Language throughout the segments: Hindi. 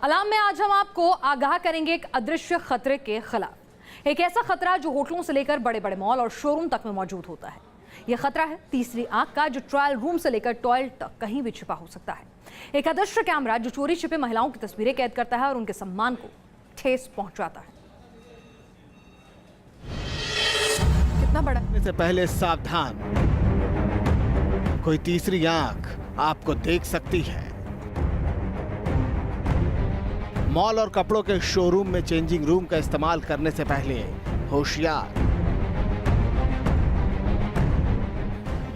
अलार्म में आज हम आपको आगाह करेंगे एक अदृश्य खतरे के खिलाफ। एक ऐसा खतरा जो होटलों से लेकर बड़े बड़े मॉल और शोरूम तक में मौजूद होता है। यह खतरा है तीसरी आंख का, जो ट्रायल रूम से लेकर टॉयलेट तक कहीं भी छिपा हो सकता है। एक अदृश्य कैमरा जो चोरी छिपे महिलाओं की तस्वीरें कैद करता है और उनके सम्मान को ठेस पहुंचाता है। कितना बड़ा? से पहले सावधान, कोई तीसरी आंख आपको देख सकती है। मॉल और कपड़ों के शोरूम में चेंजिंग रूम का इस्तेमाल करने से पहले होशियार।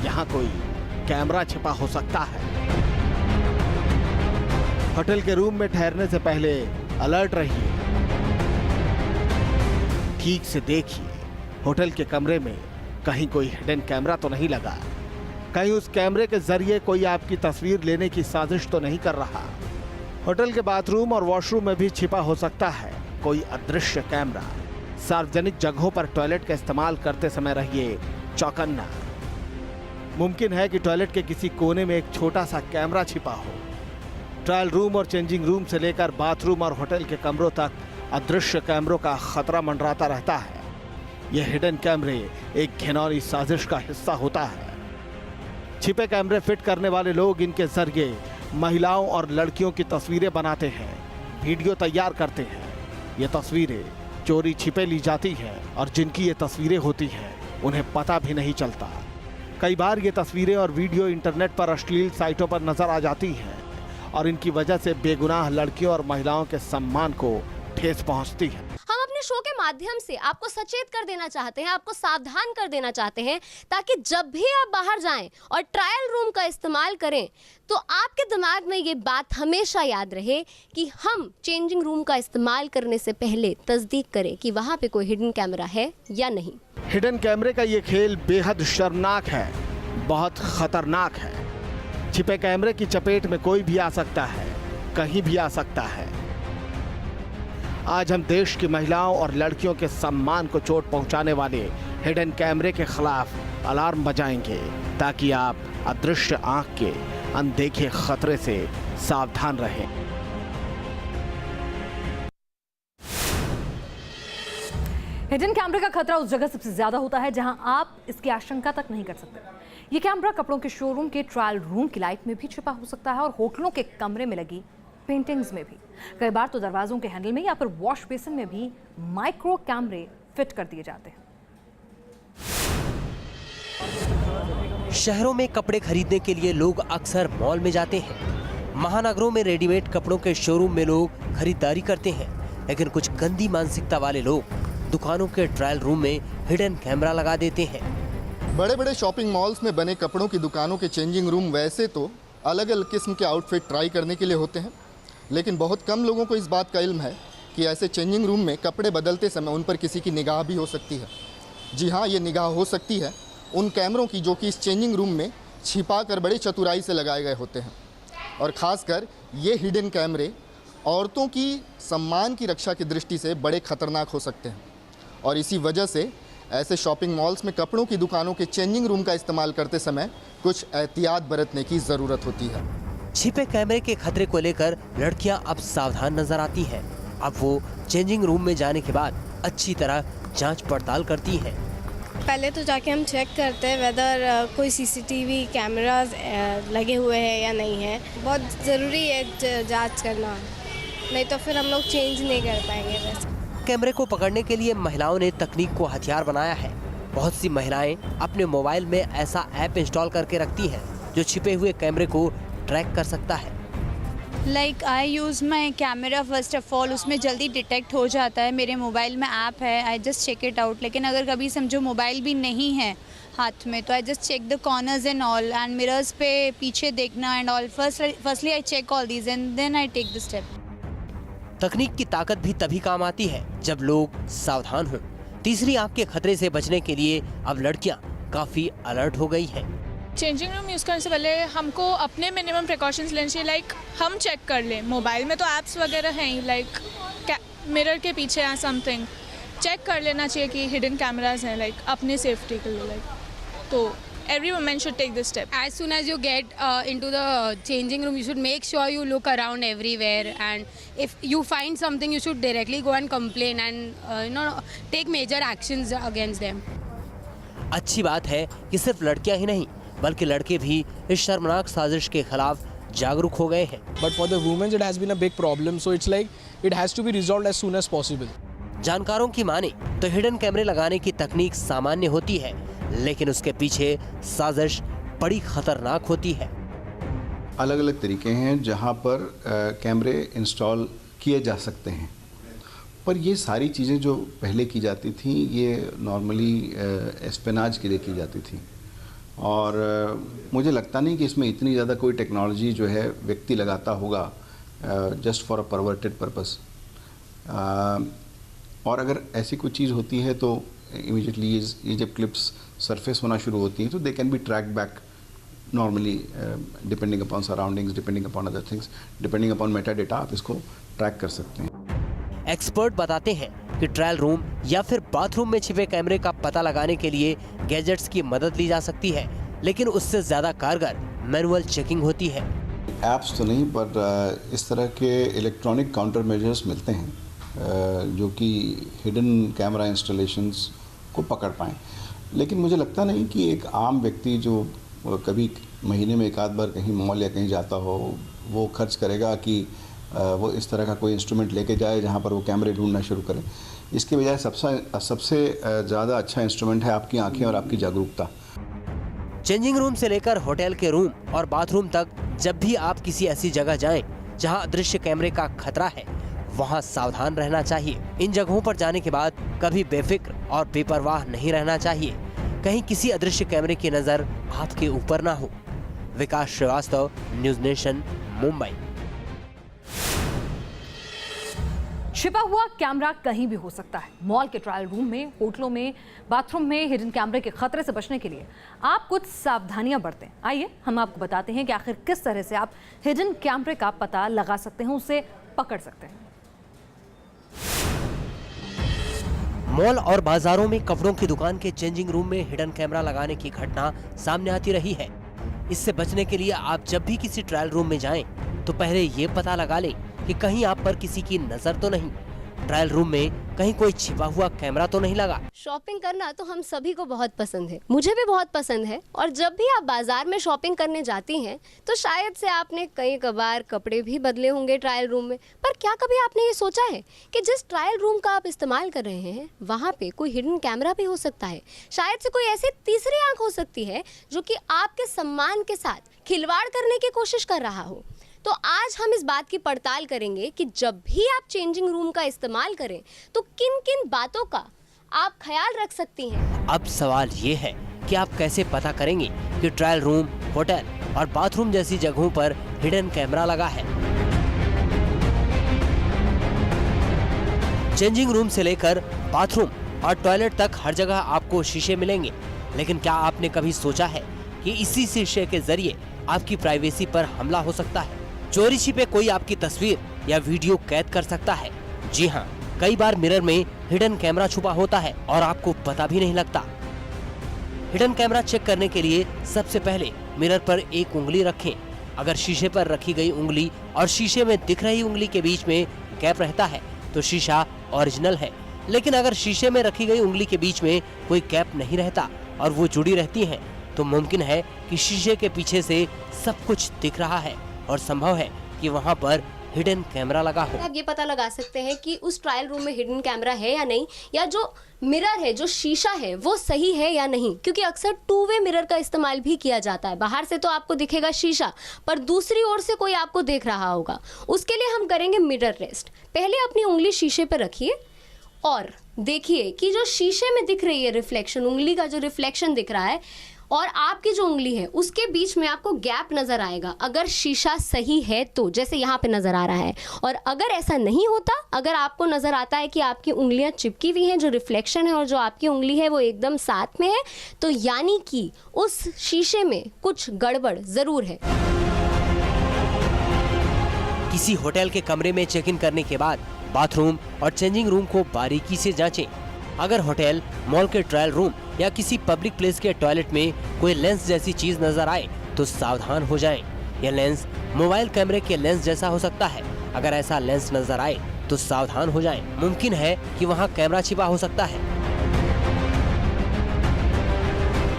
यहां कोई कैमरा छिपा हो सकता है। होटल के रूम में ठहरने से पहले अलर्ट रहिए। ठीक से देखिए, होटल के कमरे में कहीं कोई हिडन कैमरा तो नहीं लगा। कहीं उस कैमरे के जरिए कोई आपकी तस्वीर लेने की साजिश तो नहीं कर रहा। होटल के बाथरूम और वॉशरूम में भी छिपा हो सकता है कोई अदृश्य कैमरा। सार्वजनिक जगहों पर टॉयलेट का इस्तेमाल करते समय रहिए चौकन्ना। मुमकिन है कि टॉयलेट के किसी कोने में एक छोटा सा कैमरा छिपा हो। ट्रायल रूम और चेंजिंग रूम से लेकर बाथरूम और होटल के कमरों तक अदृश्य कैमरों का खतरा मंडराता रहता है। यह हिडन कैमरे एक घिनौनी साजिश का हिस्सा होता है। छिपे कैमरे फिट करने वाले लोग इनके जरिए महिलाओं और लड़कियों की तस्वीरें बनाते हैं, वीडियो तैयार करते हैं। ये तस्वीरें चोरी छिपे ली जाती हैं और जिनकी ये तस्वीरें होती हैं उन्हें पता भी नहीं चलता। कई बार ये तस्वीरें और वीडियो इंटरनेट पर अश्लील साइटों पर नजर आ जाती हैं और इनकी वजह से बेगुनाह लड़कियों और महिलाओं के सम्मान को ठेस पहुंचती है। हम अपने शो के माध्यम से आपको सचेत कर देना चाहते हैं, आपको सावधान कर देना चाहते हैं, ताकि जब भी आप बाहर जाएं और ट्रायल रूम का इस्तेमाल करें तो आपके दिमाग में ये बात हमेशा याद रहे कि हम चेंजिंग रूम का इस्तेमाल करने से पहले तस्दीक करें कि वहां पे कोई हिडन कैमरा है या नहीं। हिडन कैमरे का ये खेल बेहद शर्मनाक है, बहुत खतरनाक है। छिपे कैमरे की चपेट में कोई भी आ सकता है, कहीं भी आ सकता है। आज हम देश की महिलाओं और लड़कियों के सम्मान को चोट पहुंचाने वाले हिडन कैमरे के खिलाफ अलार्म बजाएंगे, ताकि आप अदृश्य आंख के अनदेखे खतरे से सावधान रहें। हिडन कैमरे का खतरा उस जगह सबसे ज्यादा होता है जहां आप इसकी आशंका तक नहीं कर सकते। ये कैमरा कपड़ों के शोरूम के ट्रायल रूम की लाइट में भी छिपा हो सकता है और होटलों के कमरे में लगी पेंटिंग्स में भी। कई बार तो दरवाजों के हैंडल में या फिर वॉश बेसिन में भी माइक्रो कैमरे फिट कर दिए जाते हैं। शहरों में कपड़े खरीदने के लिए लोग अक्सर मॉल में जाते हैं। महानगरों में रेडीमेड कपड़ों के शोरूम में लोग खरीदारी करते हैं, लेकिन कुछ गंदी मानसिकता वाले लोग दुकानों के ट्रायल रूम में हिडन कैमरा लगा देते हैं। बड़े बड़े शॉपिंग मॉल्स में बने कपड़ों की दुकानों के चेंजिंग रूम वैसे तो अलग अलग किस्म के आउटफिट ट्राई करने के लिए होते हैं, लेकिन बहुत कम लोगों को इस बात का इल्म है कि ऐसे चेंजिंग रूम में कपड़े बदलते समय उन पर किसी की निगाह भी हो सकती है। जी हाँ, ये निगाह हो सकती है उन कैमरों की जो कि इस चेंजिंग रूम में छिपा कर बड़े चतुराई से लगाए गए होते हैं। और ख़ासकर ये हिडन कैमरे औरतों की सम्मान की रक्षा की दृष्टि से बड़े खतरनाक हो सकते हैं। और इसी वजह से ऐसे शॉपिंग मॉल्स में कपड़ों की दुकानों के चेंजिंग रूम का इस्तेमाल करते समय कुछ एहतियात बरतने की ज़रूरत होती है। छिपे कैमरे के खतरे को लेकर लड़कियां अब सावधान नजर आती हैं। अब वो चेंजिंग रूम में जाने के बाद अच्छी तरह जांच पड़ताल करती हैं। पहले तो जाके हम चेक करते हैं वेदर कोई सीसीटीवी कैमरास लगे हुए हैं या नहीं है। बहुत ज़रूरी है जांच करना, नहीं तो फिर हम लोग चेंज नहीं कर पाएंगे। वैसे कैमरे को पकड़ने के लिए महिलाओं ने तकनीक को हथियार बनाया है। बहुत सी महिलाएं अपने मोबाइल में ऐसा ऐप इंस्टॉल करके रखती हैं जो छिपे हुए कैमरे को ट्रैक कर सकता है। Like I use my camera first of all, उसमें जल्दी डिटेक्ट हो जाता है। मेरे मोबाइल में ऐप है, I just check it out. लेकिन अगर कभी समझो मोबाइल भी नहीं है हाथ में तो I just check the corners and all and mirrors पे पीछे देखना and all. Firstly I check all these and then I take the step. तकनीक की ताकत भी तभी काम आती है जब लोग सावधान हों। तीसरी आंख के खतरे से बचने के लिए अब लड़कियां काफी अलर्ट हो गई हैं। चेंजिंग रूम यूज़ करने से पहले हमको अपने मिनिमम प्रिकॉशंस लेने चाहिए। लाइक हम चेक कर लें, मोबाइल में तो ऐप्स वगैरह हैं ही, लाइक मिरर के पीछे या समथिंग चेक कर लेना चाहिए कि हिडन कैमरास हैं, लाइक अपनी सेफ्टी के लिए। लाइक तो every woman should take this step. As soon as you get into the changing room, you should make sure you look around everywhere, and if you find something, you should directly go and complain and take major actions against them. अच्छी बात है कि सिर्फ लड़कियां ही नहीं बल्कि लड़के भी इस शर्मनाक साजिश के खिलाफ जागरूक हो गए हैं। But for the women it has been a big problem, so it's like it has to be resolved as soon as possible. जानकारों की माने तो हिडन कैमरे लगाने की तकनीक सामान्य होती है, लेकिन उसके पीछे साजिश बड़ी खतरनाक होती है। अलग अलग तरीके हैं जहां पर कैमरे इंस्टॉल किए जा सकते हैं, पर ये सारी चीज़ें जो पहले की जाती थी ये नॉर्मली एस्पेनाज के लिए की जाती थी, और मुझे लगता नहीं कि इसमें इतनी ज़्यादा कोई टेक्नोलॉजी जो है व्यक्ति लगाता होगा just for a perverted purpose. और अगर ऐसी कोई चीज़ होती है तो इमीडिएटली ये जब क्लिप्स सरफेस होना शुरू होती हैं तो they can be track back normally depending upon surroundings, depending upon other things, depending upon Meta data आप इसको ट्रैक कर सकते हैं। एक्सपर्ट बताते हैं कि ट्रायल रूम या फिर बाथरूम में छिपे कैमरे का पता लगाने के लिए गैजेट्स की मदद ली जा सकती है, लेकिन उससे ज़्यादा कारगर मैनुअल चेकिंग होती है। ऐप्स तो नहीं, पर इस तरह के इलेक्ट्रॉनिक काउंटर मेजर्स मिलते हैं जो कि हिडन कैमरा इंस्टॉलेशंस को पकड़ पाएँ, लेकिन मुझे लगता नहीं कि एक आम व्यक्ति जो कभी महीने में एक आध बार कहीं मॉल या कहीं जाता हो वो खर्च करेगा कि वो इस तरह का कोई इंस्ट्रूमेंट लेके जाए जहाँ पर वो कैमरे ढूंढना शुरू करे। इसके बजाय सबसे ज़्यादा अच्छा इंस्ट्रूमेंट है आपकी आंखें और आपकी जागरूकता। चेंजिंग रूम से लेकर होटल के रूम और बाथरूम तक जब भी आप किसी ऐसी जगह जाएं जहां अदृश्य कैमरे का खतरा है, वहां सावधान रहना चाहिए। इन जगहों पर जाने के बाद कभी बेफिक्र और बेपरवाह नहीं रहना चाहिए, कहीं किसी अदृश्य कैमरे की नजर आपके ऊपर ना हो। विकास श्रीवास्तव, न्यूज़ नेशन, मुंबई। छिपा हुआ कैमरा कहीं भी हो सकता है। मॉल के ट्रायल रूम में, होटलों में, बाथरूम में हिडन कैमरे के खतरे से बचने के लिए आप कुछ सावधानियां बरतें। आइए हम आपको बताते हैं कि आखिर किस तरह से आप हिडन कैमरे का पता लगा सकते हैं, उसे पकड़ सकते हैं। मॉल और बाजारों में कपड़ों की दुकान के चेंजिंग रूम में हिडन कैमरा लगाने की घटना सामने आती रही है। इससे बचने के लिए आप जब भी किसी ट्रायल रूम में जाएं, तो पहले ये पता लगा लें कि कहीं आप पर किसी की नजर तो नहीं, ट्रायल रूम में कहीं कोई छिपा हुआ कैमरा तो नहीं लगा। शॉपिंग करना तो हम सभी को बहुत पसंद है, मुझे भी बहुत पसंद है। और जब भी आप बाजार में शॉपिंग करने जाती हैं तो शायद से आपने कई कबार कपड़े भी बदले होंगे ट्रायल रूम में। पर क्या कभी आपने ये सोचा है कि जिस ट्रायल रूम का आप इस्तेमाल कर रहे हैं वहाँ पे कोई हिडन कैमरा भी हो सकता है? शायद से कोई ऐसी तीसरी आंख हो सकती है जो कि आपके सम्मान के साथ खिलवाड़ करने की कोशिश कर रहा हो। तो आज हम इस बात की पड़ताल करेंगे कि जब भी आप चेंजिंग रूम का इस्तेमाल करें तो किन किन बातों का आप ख्याल रख सकती हैं। अब सवाल ये है कि आप कैसे पता करेंगे कि ट्रायल रूम, होटल और बाथरूम जैसी जगहों पर हिडन कैमरा लगा है। चेंजिंग रूम से लेकर बाथरूम और टॉयलेट तक हर जगह आपको शीशे मिलेंगे, लेकिन क्या आपने कभी सोचा है कि इसी शीशे के जरिए आपकी प्राइवेसी पर हमला हो सकता है? चोरी छिपे कोई आपकी तस्वीर या वीडियो कैद कर सकता है। जी हाँ, कई बार मिरर में हिडन कैमरा छुपा होता है और आपको पता भी नहीं लगता। हिडन कैमरा चेक करने के लिए सबसे पहले मिरर पर एक उंगली रखें। अगर शीशे पर रखी गई उंगली और शीशे में दिख रही उंगली के बीच में गैप रहता है तो शीशा ओरिजिनल है, लेकिन अगर शीशे में रखी गई उंगली के बीच में कोई गैप नहीं रहता और वो जुड़ी रहती है तो मुमकिन है कि शीशे के पीछे से सब कुछ दिख रहा है और संभव है कि वहाँ पर हिडन कैमरा लगा हो। आप ये पता लगा सकते हैं कि उस ट्रायल रूम में हिडन कैमरा है या नहीं, या जो मिरर है, जो शीशा है, वो सही है या नहीं। क्योंकि अक्सर 2 वे मिरर का इस्तेमाल भी किया जाता है। बाहर से तो आपको दिखेगा शीशा, पर दूसरी ओर से कोई आपको देख रहा होगा। उसके लिए हम करेंगे मिरर टेस्ट। पहले अपनी उंगली शीशे पर रखिए और देखिए कि जो शीशे में दिख रही है रिफ्लेक्शन, उंगली का जो रिफ्लेक्शन दिख रहा है और आपकी जो उंगली है उसके बीच में आपको गैप नजर आएगा। अगर शीशा सही है तो, जैसे यहाँ पे नजर आ रहा है, और अगर ऐसा नहीं होता, अगर आपको नजर आता है कि आपकी उंगलियां चिपकी हुई हैं, जो रिफ्लेक्शन है और जो आपकी उंगली है वो एकदम साथ में है, तो यानी कि उस शीशे में कुछ गड़बड़ जरूर है। किसी होटल के कमरे में चेक इन करने के बाद बाथरूम और चेंजिंग रूम को बारीकी से जांचें। अगर होटल, मॉल के ट्रायल रूम या किसी पब्लिक प्लेस के टॉयलेट में कोई लेंस जैसी चीज नजर आए तो सावधान हो जाएं। यह लेंस मोबाइल कैमरे के लेंस जैसा हो सकता है। अगर ऐसा लेंस नजर आए तो सावधान हो जाएं। मुमकिन है कि वहां कैमरा छिपा हो सकता है।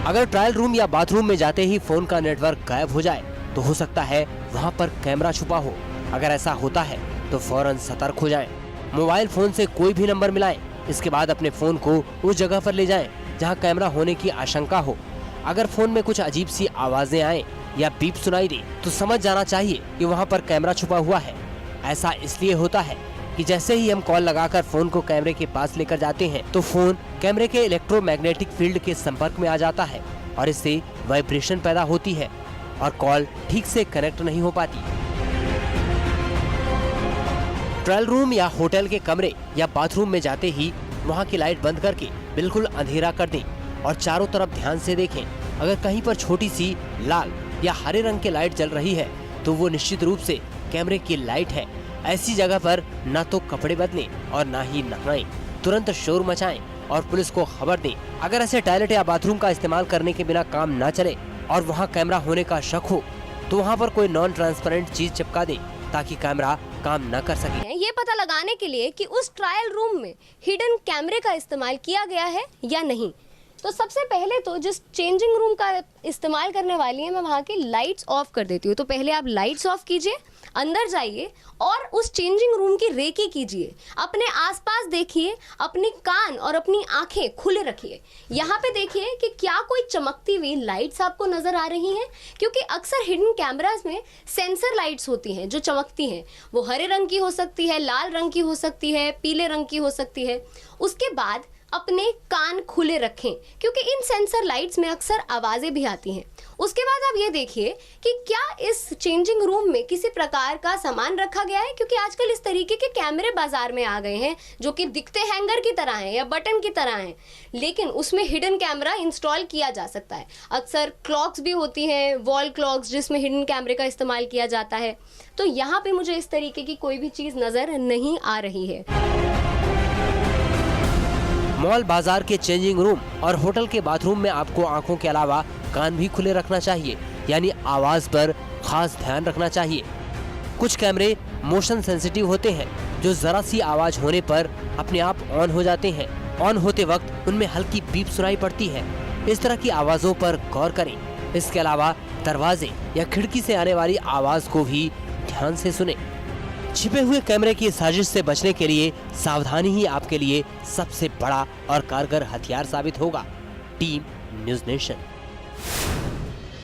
अगर ट्रायल रूम या बाथरूम में जाते ही फोन का नेटवर्क गायब हो जाए तो हो सकता है वहां पर कैमरा छुपा हो। अगर ऐसा होता है तो फौरन सतर्क हो जाएं। मोबाइल फोन से कोई भी नंबर मिलाएं। इसके बाद अपने फोन को उस जगह पर ले जाएं जहां कैमरा होने की आशंका हो। अगर फोन में कुछ अजीब सी आवाजें आए या बीप सुनाई दे तो समझ जाना चाहिए कि वहां पर कैमरा छुपा हुआ है। ऐसा इसलिए होता है कि जैसे ही हम कॉल लगाकर फोन को कैमरे के पास लेकर जाते हैं तो फोन कैमरे के इलेक्ट्रोमैग्नेटिक फील्ड के संपर्क में आ जाता है और इससे वाइब्रेशन पैदा होती है और कॉल ठीक से कनेक्ट नहीं हो पाती। ट्रायल रूम या होटल के कमरे या बाथरूम में जाते ही वहां की लाइट बंद करके बिल्कुल अंधेरा कर दें और चारों तरफ ध्यान से देखें। अगर कहीं पर छोटी सी लाल या हरे रंग की लाइट जल रही है तो वो निश्चित रूप से कैमरे की लाइट है। ऐसी जगह पर न तो कपड़े बदलें और न ही नहाएं। तुरंत शोर मचाएं और पुलिस को खबर दें। अगर ऐसे टॉयलेट या बाथरूम का इस्तेमाल करने के बिना काम न चले और वहां कैमरा होने का शक हो तो वहां पर कोई नॉन ट्रांसपेरेंट चीज चिपका दें ताकि कैमरा काम न कर सके। ये पता लगाने के लिए कि उस ट्रायल रूम में हिडन कैमरे का इस्तेमाल किया गया है या नहीं, तो सबसे पहले तो जिस चेंजिंग रूम का इस्तेमाल करने वाली है मैं वहाँ की लाइट्स ऑफ कर देती हूँ। तो पहले आप लाइट्स ऑफ कीजिए, अंदर जाइए और उस चेंजिंग रूम की रेकी कीजिए। अपने आसपास देखिए, अपनी कान और अपनी आंखें खुले रखिए। यहाँ पे देखिए कि क्या कोई चमकती हुई लाइट्स आपको नजर आ रही हैं, क्योंकि अक्सर हिडन कैमरास में सेंसर लाइट्स होती हैं जो चमकती हैं। वो हरे रंग की हो सकती है, लाल रंग की हो सकती है, पीले रंग की हो सकती है। उसके बाद अपने कान खुले रखें क्योंकि इन सेंसर लाइट्स में अक्सर आवाज़ें भी आती हैं। उसके बाद आप ये देखिए कि क्या इस चेंजिंग रूम में किसी प्रकार का सामान रखा गया है, क्योंकि आजकल इस तरीके के कैमरे बाजार में आ गए हैं जो कि दिखते हैंगर की तरह हैं या बटन की तरह हैं, लेकिन उसमें हिडन कैमरा इंस्टॉल किया जा सकता है। अक्सर क्लॉक्स भी होती हैं, वॉल क्लॉक्स, जिसमें हिडन कैमरे का इस्तेमाल किया जाता है। तो यहाँ पे मुझे इस तरीके की कोई भी चीज़ नज़र नहीं आ रही है। मॉल, बाजार के चेंजिंग रूम और होटल के बाथरूम में आपको आंखों के अलावा कान भी खुले रखना चाहिए, यानी आवाज पर खास ध्यान रखना चाहिए। कुछ कैमरे मोशन सेंसिटिव होते हैं जो जरा सी आवाज होने पर अपने आप ऑन हो जाते हैं। ऑन होते वक्त उनमें हल्की बीप सुनाई पड़ती है। इस तरह की आवाजों पर गौर करें। इसके अलावा दरवाजे या खिड़की से आने वाली आवाज को भी ध्यान से सुने। छिपे हुए कैमरे की साजिश से बचने के लिए सावधानी ही आपके लिए सबसे बड़ा और कारगर हथियार साबित होगा। Team news nation.